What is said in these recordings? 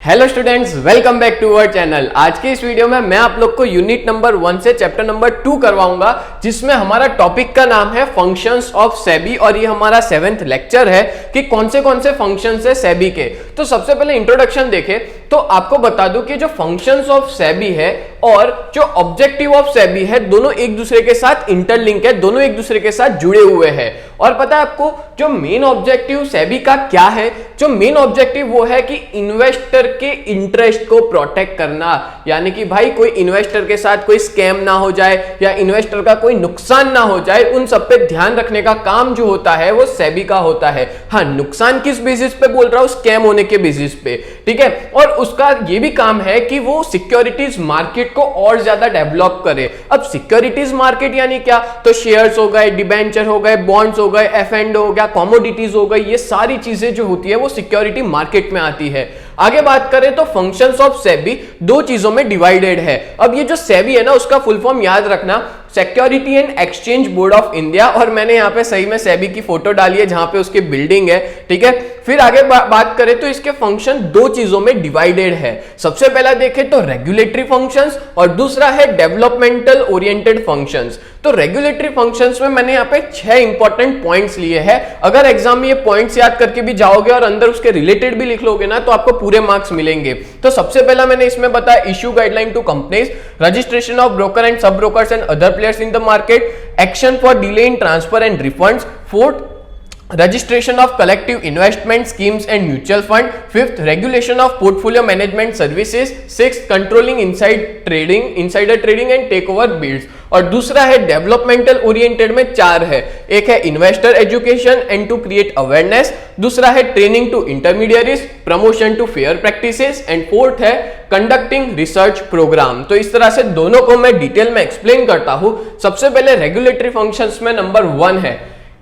Hello students, welcome back to our channel. आज के इस वीडियो में मैं आप लोग को यूनिट नंबर 1 से चैप्टर नंबर 2 करवाऊंगा, जिसमें हमारा टॉपिक का नाम है फंक्शंस ऑफ सेबी और ये हमारा 7th लेक्चर है कि कौन से फंक्शंस है सेबी के। तो सबसे पहले इंट्रोडक्शन देखें तो आपको बता दूं कि जो फंक्शंस ऑफ सेबी है और जो ऑब्जेक्टिव ऑफ सेबी है दोनों एक दूसरे के साथ इंटरलिंक है, दोनों एक दूसरे के साथ जुड़े हुए हैं। और पता है आपको जो मेन ऑब्जेक्टिव सेबी का क्या है? जो मेन ऑब्जेक्टिव वो है कि इन्वेस्टर के इंटरेस्ट को प्रोटेक्ट करना, यानी कि भाई कोई इन्वेस्टर के साथ कोई स्कैम ना हो जाए या इन्वेस्टर का कोई नुकसान ना हो जाए, उन सब पे ध्यान रखने का काम जो होता है वो सेबी का होता है। हाँ, नुकसान किस बेसिस पे बोल रहा हूं? स्कैम होने के बेसिस पे, ठीक है। और उसका ये भी काम है कि वो सिक्योरिटीज मार्केट को और ज्यादा डेवलप करे। अब सिक्योरिटीज मार्केट यानी क्या? तो शेयर्स हो गए, डिबेंचर हो गए, बॉन्ड्स हो गए, एफ&ओ हो गया, कमोडिटीज हो गई, ये सारी चीजें जो होती है वो सिक्योरिटी मार्केट में आती है। आगे बात करें तो फंक्शंस ऑफ सेबी दो चीजों में डिवाइडेड है। अब ये जो सेबी है ना, उसका फुल फॉर्म याद रखना, security and exchange board of India. और मैंने यहाँ पे सही में सेबी की फोटो डाली है जहां पे उसकी बिल्डिंग है, ठीक है। फिर आगे बात करें तो इसके फंक्शन दो चीजों में डिवाइडेड है। सबसे पहला देखें तो रेगुलेटरी फंक्शंस और दूसरा है डेवलपमेंटल ओरिएंटेड फंक्शंस। तो रेगुलेटरी फंक्शंस में मैंने यहाँ पे 6 इंपॉर्टेंट पॉइंट्स लिए हैं। अगर एग्जाम में ये पॉइंट्स याद करके भी जाओगे और अंदर उसके रिलेटेड भी लिख लोगे ना तो आपको पूरे मार्क्स मिलेंगे। तो सबसे पहला मैंने इसमें बताया issue guideline to companies, registration of broker and sub brokers and other players in the market, action for delay in transfer and refunds. Fourth, registration of collective investment schemes and mutual fund. Fifth, regulation of portfolio management services. Sixth, controlling insider trading and takeover bids. और दूसरा है developmental oriented में 4 है। एक है investor education and to create awareness, दूसरा है training to intermediaries, promotion to fair practices and fourth है कंडक्टिंग रिसर्च प्रोग्राम। तो इस तरह से दोनों को मैं डिटेल में एक्सप्लेन करता हूं। सबसे पहले रेगुलेटरी फंक्शंस में नंबर 1 है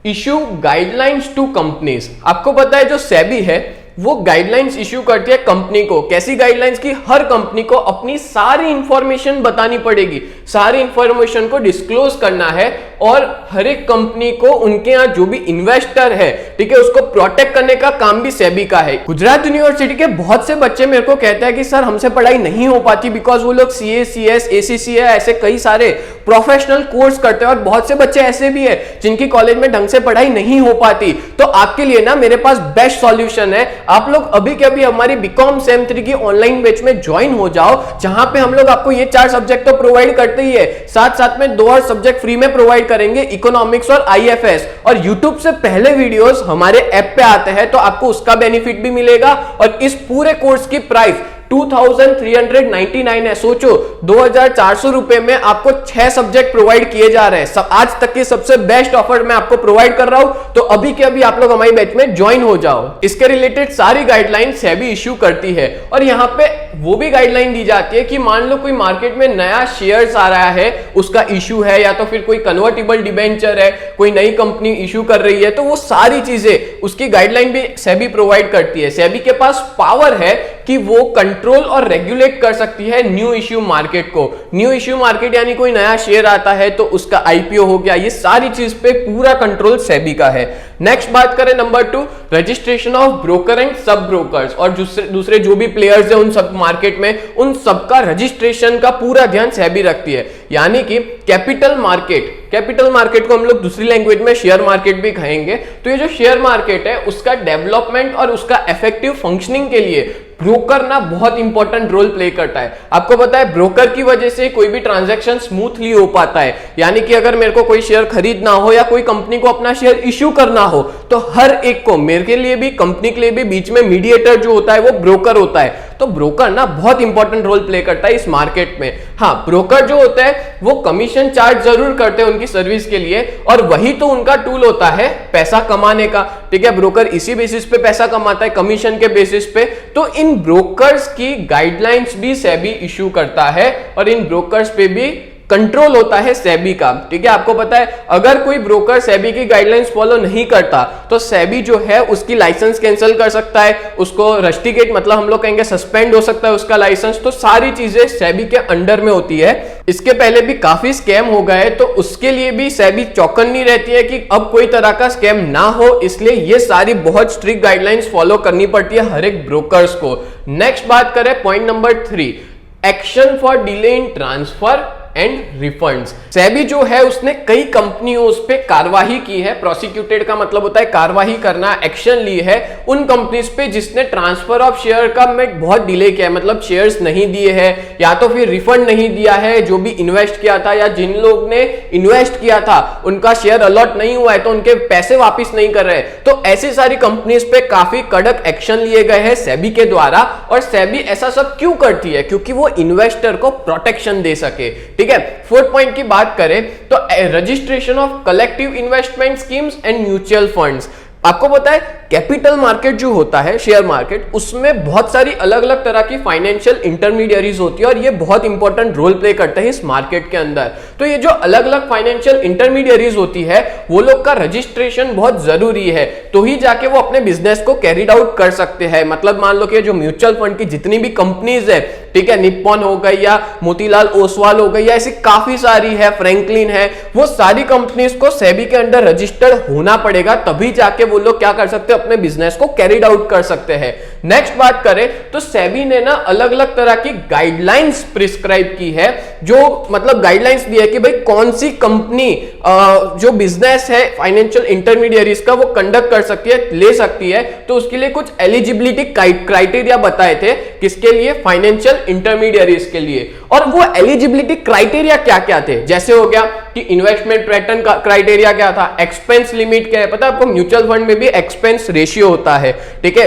इश्यू गाइडलाइंस टू कंपनीज। आपको पता है जो सेबी है वो गाइडलाइंस इश्यू करती है कंपनी को। कैसी गाइडलाइंस की? हर कंपनी को अपनी सारी इंफॉर्मेशन बतानी पड़ेगी, सारी इंफॉर्मेशन को डिस्क्लोज करना है और हर एक कंपनी को उनके यहाँ जो भी इन्वेस्टर है, ठीक है, उसको प्रोटेक्ट करने का काम भी सेबी का है। गुजरात यूनिवर्सिटी के बहुत से बच्चे मेरे को कहते हैं कि सर हमसे पढ़ाई नहीं हो पाती बिकॉज वो लोग सीए, सीएस, एसीसी है, ऐसे कई सारे प्रोफेशनल कोर्स करते हैं और बहुत से बच्चे ऐसे भी है जिनकी कॉलेज में ढंग से पढ़ाई नहीं हो पाती। तो आपके लिए ना मेरे पास बेस्ट सॉल्यूशन है। आप लोग अभी के अभी हमारी बीकॉम सेम 3 की ऑनलाइन बैच में ज्वाइन हो जाओ, जहां पे हम लोग आपको ये 4 सब्जेक्ट तो प्रोवाइड करते ही है, साथ साथ में 2 और सब्जेक्ट फ्री में प्रोवाइड करेंगे, इकोनॉमिक्स और आईएफएस। और यूट्यूब से पहले वीडियोस हमारे ऐप पे आते हैं तो आपको उसका बेनिफिट भी मिलेगा। और इस पूरे कोर्स की प्राइस 2399 है। सोचो 2400 रुपए में आपको 6 सब्जेक्ट प्रोवाइड किए जा रहे हैं। आज तक की सबसे बेस्ट ऑफर मैं आपको प्रोवाइड कर रहा हूं, तो अभी के अभी आप लोग हमारी बैच में ज्वाइन हो जाओ। इसके रिलेटेड सारी गाइडलाइन सेबी इश्यू करती है और यहां पे वो भी गाइडलाइन दी जाती है कि मान लो कोई मार्केट में नया शेयर्स आ रहा है, उसका इश्यू है, या तो फिर कोई कन्वर्टिबल डिबेंचर है, कोई नई कंपनी इश्यू कर रही है, तो वो सारी चीजें उसकी गाइडलाइन भी सेबी प्रोवाइड करती है। सेबी के पास पावर है कि वो कंट्रोल और रेगुलेट कर सकती है न्यू इश्यू मार्केट को। न्यू इश्यू मार्केट यानी कोई नया शेयर आता है तो उसका आईपीओ हो गया, ये सारी चीज पे पूरा कंट्रोल सेबी का है। नेक्स्ट बात करें number 2, registration of broker and sub brokers. और दूसरे जो भी प्लेयर्स हैं उन सब मार्केट में, उन सबका रजिस्ट्रेशन का पूरा ध्यान सेबी रखती है। यानी कि कैपिटल मार्केट को हम लोग दूसरी लैंग्वेज में शेयर मार्केट भी कहेंगे। तो ये जो शेयर मार्केट है उसका डेवलपमेंट और उसका इफेक्टिव फंक्शनिंग के लिए ब्रोकर ना बहुत इंपॉर्टेंट रोल प्ले करता है। आपको पता है ब्रोकर की वजह से कोई भी ट्रांजैक्शन स्मूथली हो पाता है। यानी कि अगर मेरे को कोई शेयर खरीदना हो या कोई कंपनी को अपना शेयर इश्यू करना हो तो हर एक को, मेरे के लिए भी, कंपनी के लिए भी, बीच में मीडिएटर जो होता है वो ब्रोकर होता है। तो ब्रोकर ना बहुत इंपॉर्टेंट रोल प्ले करता है इस मार्केट में। हाँ, ब्रोकर जो होता है वो कमीशन चार्ज जरूर करते हैं उनकी सर्विस के लिए और वही तो उनका टूल होता है पैसा कमाने का, ठीक है। ब्रोकर इसी बेसिस पे पैसा कमाता है, कमीशन के बेसिस पे। तो इन ब्रोकर्स की गाइडलाइंस भी सेबी इश्यू करता है और इन ब्रोकर्स पे भी कंट्रोल होता है सेबी का। ठीक है, आपको पता है अगर कोई ब्रोकर सेबी की गाइडलाइंस फॉलो नहीं करता तो सेबी जो है उसकी लाइसेंस कैंसिल कर सकता है, उसको रस्टिकेट मतलब हम लोग कहेंगे सस्पेंड हो सकता है उसका लाइसेंस। तो सारी चीजें सेबी के अंडर में होती है। इसके पहले भी काफी स्कैम हो गए, तो उसके लिए भी सेबी चौकन्नी रहती है कि अब कोई तरह का स्कैम ना हो, इसलिए ये सारी बहुत स्ट्रिक्ट गाइडलाइंस फॉलो करनी पड़ती है हर एक ब्रोकर्स को। नेक्स्ट बात करें point number 3, action for delay in transfer and refunds. SEBI जो है उसने कई कंपनियों उस पे कार्रवाई की है। प्रोसिक्यूटेड का मतलब होता है कार्रवाई करना, एक्शन ली है उन कंपनीज पे जिसने ट्रांसफर ऑफ शेयर का में बहुत डिले किया है, मतलब शेयर्स नहीं दिए हैं या तो फिर रिफंड नहीं दिया है जो भी इन्वेस्ट किया था, या जिन लोग ने इन्वेस्ट किया था उनका शेयर अलॉट नहीं हुआ है तो उनके पैसे वापिस नहीं कर रहे। तो ऐसी सारी कंपनीज पे काफी कड़क एक्शन लिए गए हैं सेबी के द्वारा। और सेबी ऐसा सब क्यों करती है? क्योंकि वो इन्वेस्टर को प्रोटेक्शन दे सके। ठीक है, फोर्थ पॉइंट की बात करें तो registration of collective investment schemes and mutual funds. आपको पता है कैपिटल मार्केट जो होता है शेयर मार्केट, उसमें बहुत सारी अलग अलग तरह की फाइनेंशियल इंटरमीडियरीज होती है और ये बहुत इंपॉर्टेंट रोल प्ले करते हैं इस मार्केट के अंदर। तो ये जो अलग अलग फाइनेंशियल इंटरमीडियरीज होती है वो लोग का रजिस्ट्रेशन बहुत जरूरी है, तो ही जाके वो अपने बिजनेस को कैरिड आउट कर सकते हैं। मतलब मान लो कि जो म्यूचुअल फंड की जितनी भी कंपनीज है, ठीक है, निप्पॉन हो गई या मोतीलाल ओसवाल हो गई या ऐसी काफी सारी है, फ्रैंकलिन है, वो सारी कंपनीज को सेबी के अंडर रजिस्टर्ड होना पड़ेगा, तभी जाके वो लोग क्या कर सकते हैं अपने बिजनेस को कैरिड आउट कर सकते हैं। नेक्स्ट बात करें तो सेबी ने ना अलग अलग तरह की गाइडलाइंस प्रिस्क्राइब की है, जो मतलब गाइडलाइंस दी है कि भाई कौन सी कंपनी जो बिजनेस है फाइनेंशियल इंटरमीडियरीज का वो कंडक्ट कर सकती है, ले सकती है। तो उसके लिए कुछ एलिजिबिलिटी क्राइटेरिया बताए थे, किसके लिए? फाइनेंशियल इंटरमीडियरीज के लिए। और वो एलिजिबिलिटी क्राइटेरिया क्या क्या थे? जैसे हो गया कि इन्वेस्टमेंट पैटर्न का क्राइटेरिया क्या था, एक्सपेंस लिमिट क्या है, पता है आपको म्यूचुअल फंड में भी एक्सपेंस रेशियो होता है, ठीक है,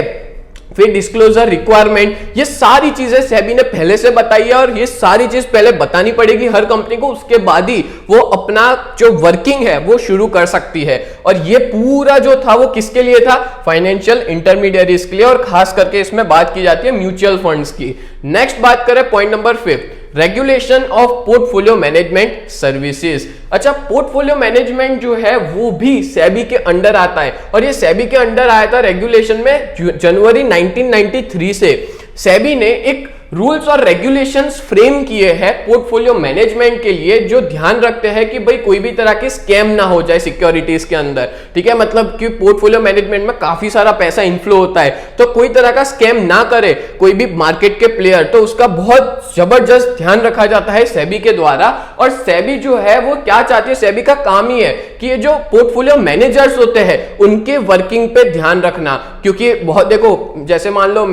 फिर डिस्क्लोजर रिक्वायरमेंट, ये सारी चीजें सेबी ने पहले से बताई है और ये सारी चीज पहले बतानी पड़ेगी हर कंपनी को, उसके बाद ही वो अपना जो वर्किंग है वो शुरू कर सकती है। और ये पूरा जो था वो किसके लिए था? फाइनेंशियल इंटरमीडियरीज के लिए, और खास करके इसमें बात की जाती है म्यूचुअल फंड्स की। नेक्स्ट बात करें point number 5, regulation of portfolio management services. अच्छा, पोर्टफोलियो मैनेजमेंट जो है वो भी सेबी के अंडर आता है, और ये सेबी के अंडर आया था रेगुलेशन में जनवरी 1993 से। सेबी ने एक रूल्स और रेगुलेशंस फ्रेम किए हैं पोर्टफोलियो मैनेजमेंट के लिए, जो ध्यान रखते हैं कि भाई कोई भी तरह की स्कैम ना हो जाए सिक्योरिटीज के अंदर। ठीक है, मतलब कि पोर्टफोलियो मैनेजमेंट में काफी सारा पैसा इनफ्लो होता है, तो कोई तरह का स्कैम ना करे कोई भी मार्केट के प्लेयर, तो उसका बहुत जबरदस्त ध्यान रखा जाता है सेबी के द्वारा। और सेबी जो है वो क्या चाहती है, सेबी का काम ही है कि ये जो पोर्टफोलियो मैनेजर्स होते हैं उनके वर्किंग पे ध्यान रखना। क्योंकि बहुत देखो, जैसे मान लो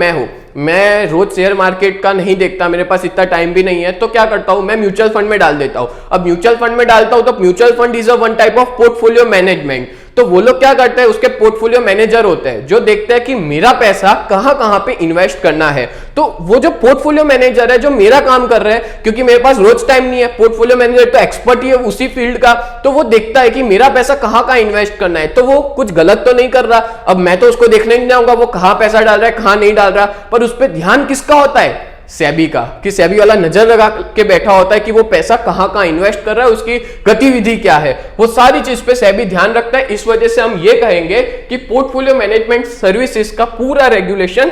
मैं रोज शेयर मार्केट का नहीं देखता, मेरे पास इतना टाइम भी नहीं है, तो क्या करता हूं मैं म्यूचुअल फंड में डाल देता हूं। अब म्यूचुअल फंड में डालता हूं तो mutual fund is a one type of portfolio management. तो वो लोग क्या करते हैं, उसके पोर्टफोलियो मैनेजर होते हैं जो देखते हैं कि मेरा पैसा कहां कहां पे इन्वेस्ट करना है। तो वो जो पोर्टफोलियो मैनेजर है जो मेरा काम कर रहे हैं, क्योंकि मेरे पास रोज टाइम नहीं है, पोर्टफोलियो मैनेजर तो एक्सपर्ट ही है उसी फील्ड का, तो वो देखता है कि मेरा पैसा कहां कहां इन्वेस्ट करना है, तो वो कुछ गलत तो नहीं कर रहा। अब मैं तो उसको देखने नहीं जाऊंगा वो कहां पैसा डाल रहा है कहां नहीं डाल रहा, पर उस पर ध्यान किसका होता है? सेबी का, कि सेबी वाला नजर लगा के बैठा होता है कि वो पैसा कहां कहां इन्वेस्ट कर रहा है, उसकी गतिविधि क्या है, वो सारी चीज पे सेबी ध्यान रखता है। इस वजह से हम ये कहेंगे कि पोर्टफोलियो मैनेजमेंट सर्विसेज का पूरा रेगुलेशन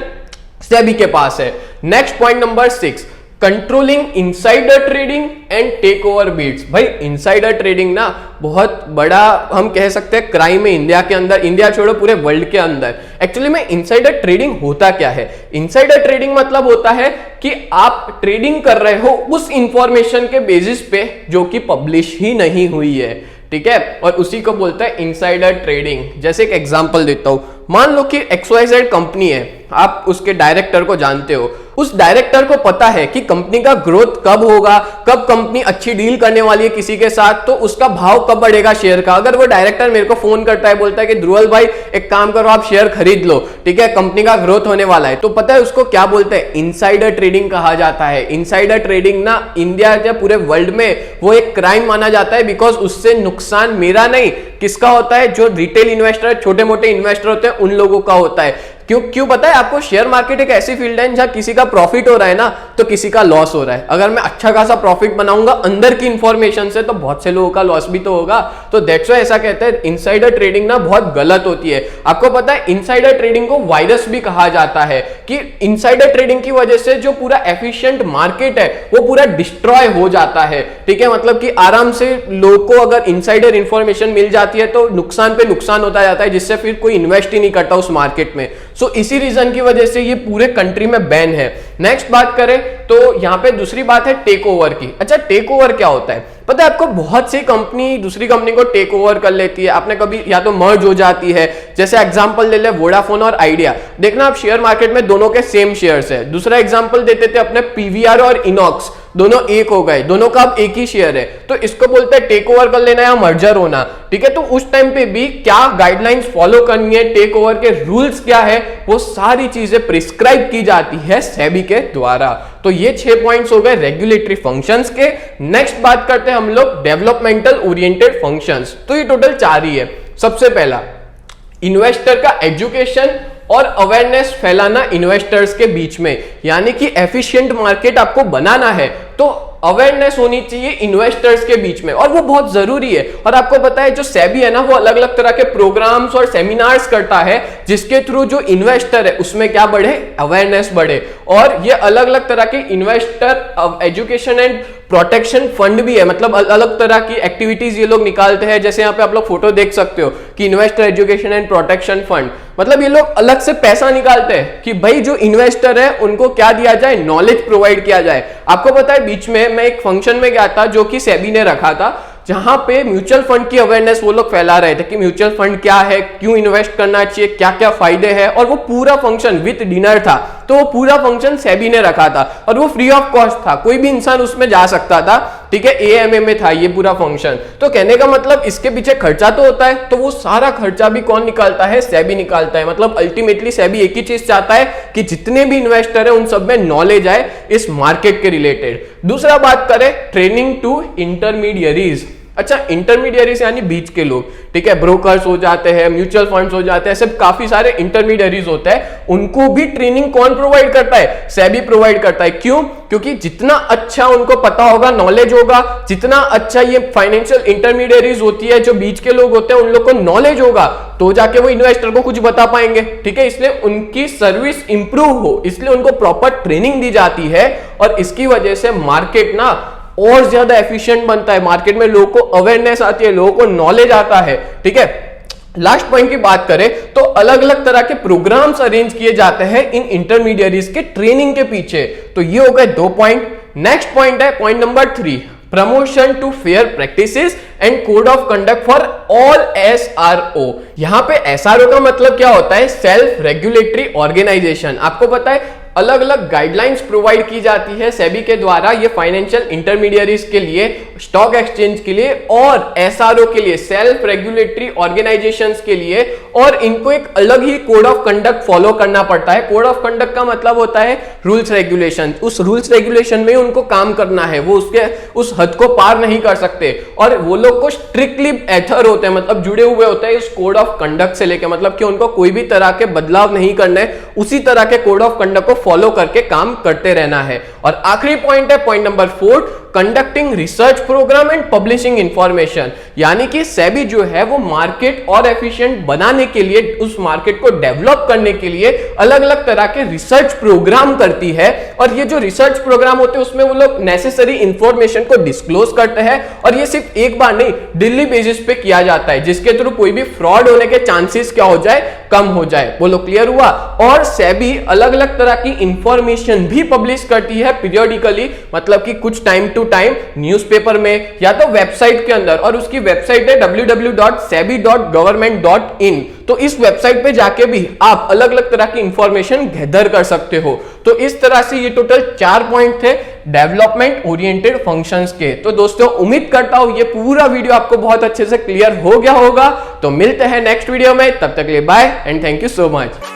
सेबी के पास है। Next point number 6, controlling insider trading and take over bids. भाई इनसाइडर ट्रेडिंग ना बहुत बड़ा हम कह सकते हैं क्राइम है इंडिया के अंदर, इंडिया छोड़ो पूरे वर्ल्ड के अंदर। एक्चुअली में इनसाइडर ट्रेडिंग होता क्या है? इनसाइडर ट्रेडिंग मतलब होता है कि आप ट्रेडिंग कर रहे हो उस इंफॉर्मेशन के बेसिस पे जो कि पब्लिश ही नहीं हुई है, ठीक है, और उसी को बोलते हैं इनसाइडर ट्रेडिंग। जैसे एक एग्जांपल देता हूं, मान लो कि XYZ कंपनी है, आप उसके डायरेक्टर को जानते हो, उस डायरेक्टर को पता है कि कंपनी का ग्रोथ कब होगा, कब कंपनी अच्छी डील करने वाली है किसी के साथ, तो उसका भाव कब बढ़ेगा शेयर का। अगर वो डायरेक्टर मेरे को फोन करता है, बोलता है कि ध्रुवल भाई एक काम करो आप शेयर खरीद लो, ठीक है, कंपनी का ग्रोथ होने वाला है, तो पता है उसको क्या बोलते हैं? इनसाइडर ट्रेडिंग कहा जाता है। इनसाइडर ट्रेडिंग ना इंडिया या पूरे वर्ल्ड में वो एक क्राइम माना जाता है, बिकॉज उससे नुकसान मेरा नहीं, किसका होता है? जो रिटेल इन्वेस्टर, छोटे मोटे इन्वेस्टर होते हैं उन लोगों का होता है। क्यों पता है आपको? शेयर मार्केट एक ऐसी फील्ड है जहां किसी का प्रॉफिट हो रहा है ना तो किसी का लॉस हो रहा है। अगर मैं अच्छा खासा प्रॉफिट बनाऊंगा अंदर की इंफॉर्मेशन से तो बहुत से लोगों का लॉस भी तो होगा। तो दैट्स व्हाई ऐसा कहते हैं इनसाइडर ट्रेडिंग ना बहुत गलत होती है। आपको पता है इनसाइडर ट्रेडिंग को वायरस भी कहा जाता है कि इनसाइडर ट्रेडिंग की वजह से जो पूरा एफिशिएंट मार्केट है वो पूरा डिस्ट्रॉय हो जाता है। ठीक है, मतलब कि आराम से लोगों को अगर इनसाइडर इंफॉर्मेशन मिल जाती है तो नुकसान पे नुकसान होता जाता है, जिससे फिर कोई इन्वेस्ट ही नहीं करता उस मार्केट में। सो इसी रीजन की वजह से ये पूरे कंट्री में बैन है। नेक्स्ट बात करें तो यहां पे दूसरी बात है टेक ओवर की। अच्छा, टेक ओवर क्या होता है पता है आपको? बहुत सी कंपनी दूसरी कंपनी को टेक ओवर कर लेती है। आपने कभी या तो मर्ज हो जाती है, जैसे एग्जांपल ले ले वोडाफोन और आइडिया। देखना आप शेयर मार्केट में दोनों के सेम शेयर्स है। दूसरा एग्जांपल देते थे अपने पीवीआर और इनॉक्स, दोनों एक हो गए, दोनों का अब एक ही शेयर है, तो इसको बोलते हैं टेक ओवर कर लेना या मर्जर होना। ठीक है, तो उस टाइम पे भी क्या गाइडलाइंस फॉलो करनी है, टेक ओवर के रूल्स क्या है, वो सारी चीजें प्रिस्क्राइब की जाती है सेबी के द्वारा। तो ये 6 पॉइंट्स हो गए रेगुलेटरी फंक्शंस के। नेक्स्ट बात करते हैं हम लोग डेवलपमेंटल ओरिएंटेड फंक्शंस। तो ये टोटल 4 ही है। सबसे पहला इन्वेस्टर का एजुकेशन और अवेयरनेस फैलाना इन्वेस्टर्स के बीच में, यानी कि एफिशिएंट मार्केट आपको बनाना है तो अवेयरनेस होनी चाहिए इन्वेस्टर्स के बीच में, और वो बहुत जरूरी है। और आपको पता है जो सेबी है ना वो अलग अलग तरह के प्रोग्राम्स और सेमिनार्स करता है जिसके थ्रू जो इन्वेस्टर है उसमें क्या बढ़े, अवेयरनेस बढ़े। और ये अलग अलग तरह के investor education and protection fund भी है, मतलब अलग तरह की एक्टिविटीज ये लोग निकालते हैं। जैसे यहाँ पे आप लोग फोटो देख सकते हो कि investor education and protection fund, मतलब ये लोग अलग से पैसा निकालते हैं कि भाई जो इन्वेस्टर है उनको क्या दिया जाए, नॉलेज प्रोवाइड किया जाए। आपको पता है बीच में मैं एक फंक्शन में गया था जो कि सेबी ने रखा था, जहां पे म्यूचुअल फंड की अवेयरनेस वो लोग फैला रहे थे कि म्यूचुअल फंड क्या है, क्यों इन्वेस्ट करना चाहिए, क्या क्या फायदे हैं, और वो पूरा फंक्शन विद डिनर था। तो वो पूरा फंक्शन सेबी ने रखा था और वो फ्री ऑफ कॉस्ट था, कोई भी इंसान उसमें जा सकता था। ठीक है, एएमए में था ये पूरा फंक्शन। तो कहने का मतलब इसके पीछे खर्चा तो होता है, तो वो सारा खर्चा भी कौन निकालता है, सेबी निकालता है। मतलब अल्टीमेटली सेबी एक ही चीज चाहता है कि जितने भी इन्वेस्टर है उन सब में नॉलेज आए इस मार्केट के रिलेटेड। दूसरा बात करें ट्रेनिंग टू इंटरमीडियरीज। अच्छा, इंटरमीडियरीज यानी बीच के लोग, ठीक है, ब्रोकर्स हो जाते हैं, म्यूचुअल फंड्स हो जाते हैं, सब काफी सारे इंटरमीडियरीज होते हैं। उनको भी ट्रेनिंग कौन प्रोवाइड करता है, सेबी प्रोवाइड करता है। क्यों? क्योंकि जितना अच्छा उनको पता होगा, नॉलेज होगा, जितना अच्छा ये फाइनेंशियल इंटरमीडियरीज होती है, जो बीच के लोग होते हैं, उन लोग को नॉलेज होगा तो जाके वो इन्वेस्टर को कुछ बता पाएंगे। ठीक है, इसलिए उनकी सर्विस इंप्रूव हो, इसलिए उनको प्रॉपर ट्रेनिंग दी जाती है और इसकी वजह से मार्केट ना और ज्यादा एफिशिएंट बनता है। मार्केट में लोगों को अवेयरनेस आती है, लोगों को नॉलेज आता है। ठीक है, लास्ट पॉइंट की बात करें तो अलग अलग तरह के प्रोग्राम्स अरेंज किए जाते हैं इन इंटरमीडियरीज के ट्रेनिंग के पीछे। तो ये हो गए 2 पॉइंट। नेक्स्ट पॉइंट है point number 3, promotion to fair practices and code of conduct for all SRO. यहां पे एसआरओ का मतलब क्या होता है, सेल्फ रेगुलेटरी ऑर्गेनाइजेशन। आपको पता है अलग अलग गाइडलाइंस प्रोवाइड की जाती है सेबी के द्वारा, ये फाइनेंशियल इंटरमीडियरीज के लिए, स्टॉक एक्सचेंज के लिए और एसआरओ के लिए, सेल्फ रेगुलेटरी ऑर्गेनाइजेशंस के लिए, और इनको एक अलग ही कोड ऑफ कंडक्ट फॉलो करना पड़ता है। कोड ऑफ कंडक्ट का मतलब होता है रूल्स रेगुलेशन। उस रूल्स रेगुलेशन में उनको काम करना है, वो उसके उस हद को पार नहीं कर सकते, और वो लोग को स्ट्रिक्टली एथर होते हैं, मतलब जुड़े हुए होते हैं इस कोड ऑफ कंडक्ट से लेके, मतलब कि उनको कोई भी तरह के बदलाव नहीं करने, उसी तरह के कोड ऑफ कंडक्ट को फॉलो करके काम करते रहना है। और आखिरी पॉइंट है point number 4, conducting research program and publishing information. यानी कि सेबी जो है वो मार्केट और एफिशिएंट बनाने के लिए, उस मार्केट को डेवलप करने के लिए अलग अलग तरह के रिसर्च प्रोग्राम करती है, और ये जो रिसर्च प्रोग्राम होते हैं उसमें वो लोग नेसेसरी इंफॉर्मेशन को डिस्क्लोज करते हैं, और ये सिर्फ एक बार नहीं डेली बेसिस पे किया जाता है, जिसके थ्रू कोई भी फ्रॉड होने के चांसेस क्या हो जाए, कम हो जाए। बोलो क्लियर हुआ? और सेबी अलग अलग तरह की इंफॉर्मेशन भी पब्लिश करती है पीरियडिकली, मतलब कि कुछ टाइम टू टाइम न्यूज़पेपर में या तो वेबसाइट के अंदर, और उसकी वेबसाइट है www.sebi.government.in। तो इस वेबसाइट पे जाके भी आप अलग अलग तरह की इंफॉर्मेशन गैदर कर सकते हो। तो इस तरह से ये टोटल 4 पॉइंट थे डेवलपमेंट ओरिएंटेड फंक्शंस के। तो दोस्तों उम्मीद करता हूं ये पूरा वीडियो आपको बहुत अच्छे से क्लियर हो गया होगा। तो मिलते हैं नेक्स्ट वीडियो में, तब तक के लिए bye and thank you so much.